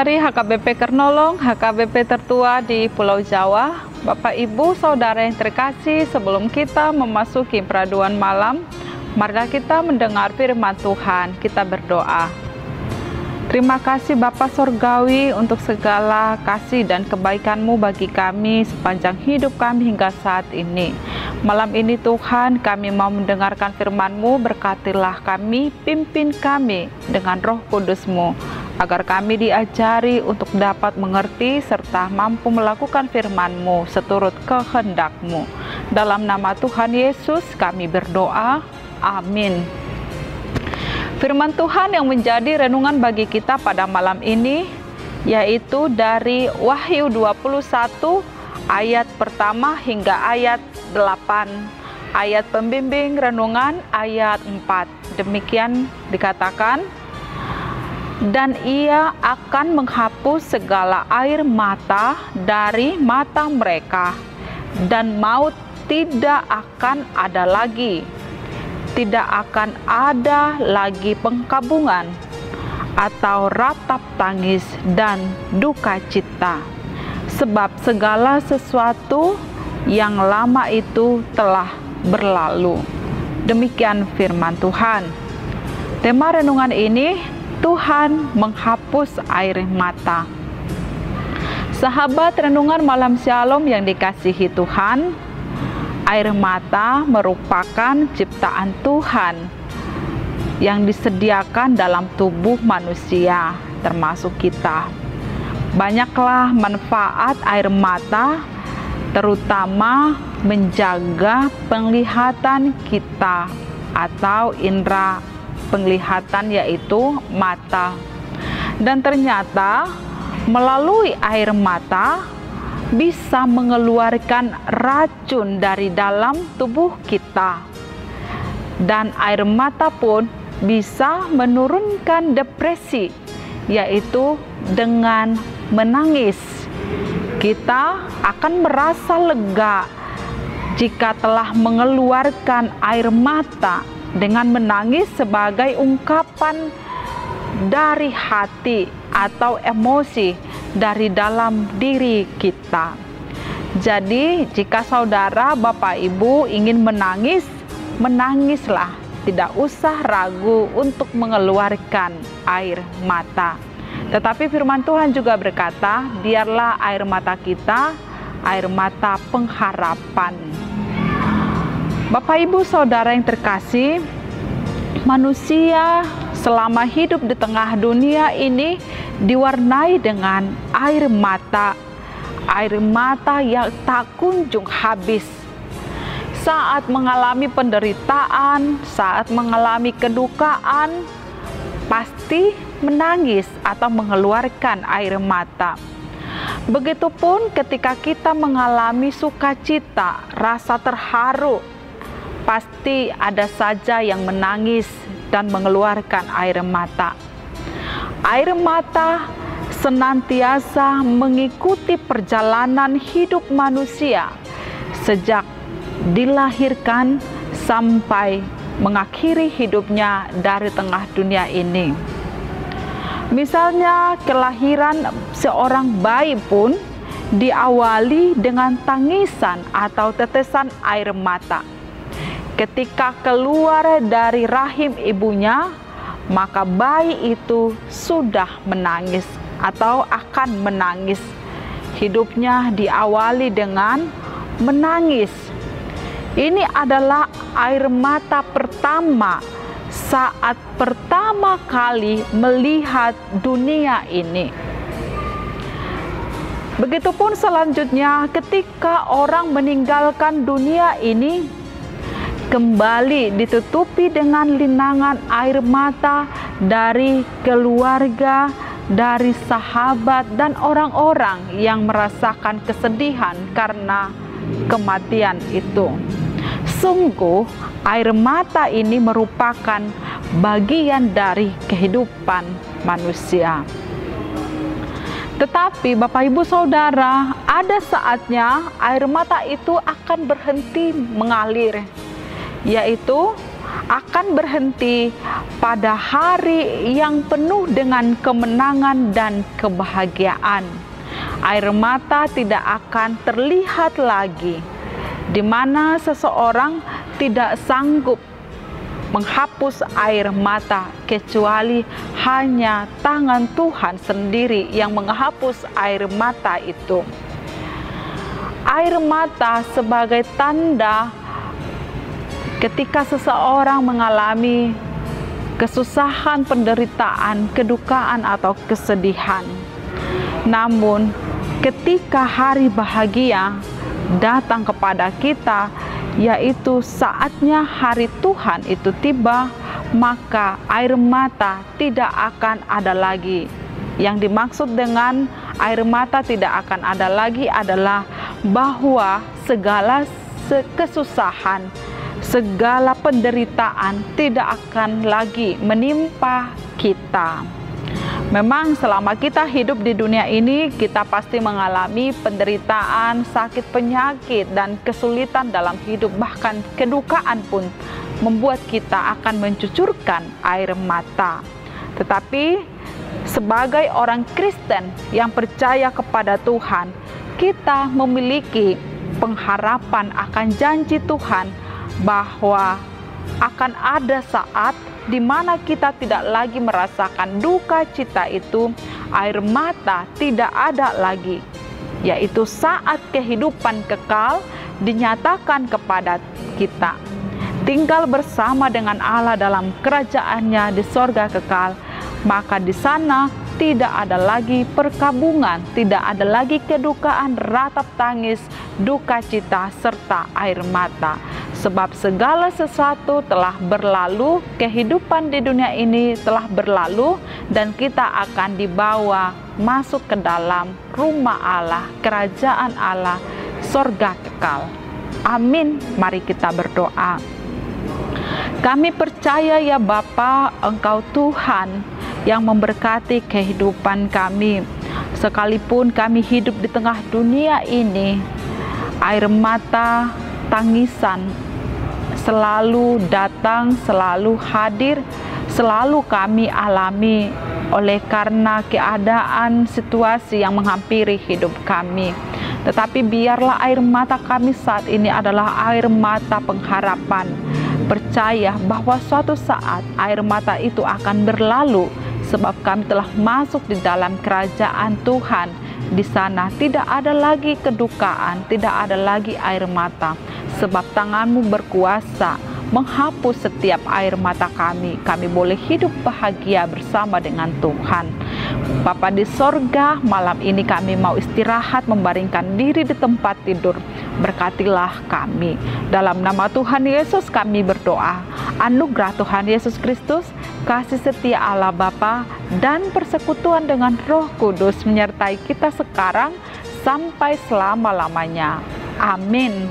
dari HKBP Kernolong, HKBP tertua di Pulau Jawa. Bapak, Ibu, Saudara yang terkasih, sebelum kita memasuki peraduan malam, marilah kita mendengar firman Tuhan. Kita berdoa. Terima kasih Bapa Sorgawi untuk segala kasih dan kebaikan-Mu bagi kami sepanjang hidup kami hingga saat ini. Malam ini Tuhan, kami mau mendengarkan firman-Mu, berkatilah kami, pimpin kami dengan Roh Kudus-Mu, agar kami diajari untuk dapat mengerti serta mampu melakukan firman-Mu seturut kehendak-Mu. Dalam nama Tuhan Yesus kami berdoa, amin. Firman Tuhan yang menjadi renungan bagi kita pada malam ini yaitu dari Wahyu 21 ayat pertama hingga ayat 8. Ayat pembimbing renungan ayat 4. Demikian dikatakan, dan ia akan menghapus segala air mata dari mata mereka, dan maut tidak akan ada lagi. Tidak akan ada lagi pengkabungan atau ratap tangis dan duka cita, sebab segala sesuatu yang lama itu telah berlalu. Demikian firman Tuhan. Tema renungan ini, Tuhan menghapus air mata. Sahabat renungan malam Shalom yang dikasihi Tuhan, air mata merupakan ciptaan Tuhan yang disediakan dalam tubuh manusia, termasuk kita. Banyaklah manfaat air mata, terutama menjaga penglihatan kita atau indera penglihatan, yaitu mata. Dan ternyata melalui air mata bisa mengeluarkan racun dari dalam tubuh kita. Dan air mata pun bisa menurunkan depresi, yaitu dengan menangis. Kita akan merasa lega jika telah mengeluarkan air mata dengan menangis sebagai ungkapan dari hati atau emosi dari dalam diri kita. Jadi jika saudara, Bapak, Ibu ingin menangis, menangislah. Tidak usah ragu untuk mengeluarkan air mata. Tetapi firman Tuhan juga berkata, biarlah air mata kita, air mata pengharapan. Bapak, Ibu, Saudara yang terkasih, manusia selama hidup di tengah dunia ini diwarnai dengan air mata yang tak kunjung habis. Saat mengalami penderitaan, saat mengalami kedukaan, pasti menangis atau mengeluarkan air mata. Begitupun ketika kita mengalami sukacita, rasa terharu, pasti ada saja yang menangis dan mengeluarkan air mata. Air mata senantiasa mengikuti perjalanan hidup manusia sejak dilahirkan sampai mengakhiri hidupnya dari tengah dunia ini. Misalnya kelahiran seorang bayi pun diawali dengan tangisan atau tetesan air mata. Ketika keluar dari rahim ibunya, maka bayi itu sudah menangis atau akan menangis. Hidupnya diawali dengan menangis. Ini adalah air mata pertama saat pertama kali melihat dunia ini. Begitupun selanjutnya ketika orang meninggalkan dunia ini, kembali ditutupi dengan linangan air mata dari keluarga, dari sahabat, dan orang-orang yang merasakan kesedihan karena kematian itu. Sungguh, air mata ini merupakan bagian dari kehidupan manusia. Tetapi Bapak, Ibu, Saudara, ada saatnya air mata itu akan berhenti mengalir, yaitu akan berhenti pada hari yang penuh dengan kemenangan dan kebahagiaan. Air mata tidak akan terlihat lagi, di mana seseorang tidak sanggup menghapus air mata kecuali hanya tangan Tuhan sendiri yang menghapus air mata itu. Air mata sebagai tanda ketika seseorang mengalami kesusahan, penderitaan, kedukaan, atau kesedihan. Namun, ketika hari bahagia datang kepada kita, yaitu saatnya hari Tuhan itu tiba, maka air mata tidak akan ada lagi. Yang dimaksud dengan air mata tidak akan ada lagi adalah bahwa segala kesusahan, segala penderitaan tidak akan lagi menimpa kita. Memang selama kita hidup di dunia ini, kita pasti mengalami penderitaan, sakit penyakit, dan kesulitan dalam hidup. Bahkan kedukaan pun membuat kita akan mencucurkan air mata. Tetapi sebagai orang Kristen yang percaya kepada Tuhan, kita memiliki pengharapan akan janji Tuhan bahwa akan ada saat di mana kita tidak lagi merasakan duka cita itu, air mata tidak ada lagi, yaitu saat kehidupan kekal dinyatakan kepada kita. Tinggal bersama dengan Allah dalam kerajaannya di sorga kekal, maka di sana tidak ada lagi perkabungan, tidak ada lagi kedukaan, ratap tangis, duka cita, serta air mata. Sebab segala sesuatu telah berlalu, kehidupan di dunia ini telah berlalu, dan kita akan dibawa masuk ke dalam rumah Allah, kerajaan Allah, sorga kekal. Amin. Mari kita berdoa. Kami percaya ya Bapa, Engkau Tuhan yang memberkati kehidupan kami. Sekalipun kami hidup di tengah dunia ini, air mata, tangisan selalu datang, selalu hadir, selalu kami alami oleh karena keadaan situasi yang menghampiri hidup kami. Tetapi biarlah air mata kami saat ini adalah air mata pengharapan. Percaya bahwa suatu saat air mata itu akan berlalu, sebab kami telah masuk di dalam kerajaan Tuhan. Di sana tidak ada lagi kedukaan, tidak ada lagi air mata, sebab tangan-Mu berkuasa menghapus setiap air mata kami. Kami boleh hidup bahagia bersama dengan Tuhan. Bapa di sorga, malam ini kami mau istirahat, membaringkan diri di tempat tidur. Berkatilah kami. Dalam nama Tuhan Yesus kami berdoa. Anugerah Tuhan Yesus Kristus, kasih setia Allah Bapa, dan persekutuan dengan Roh Kudus menyertai kita sekarang sampai selama-lamanya. Amin.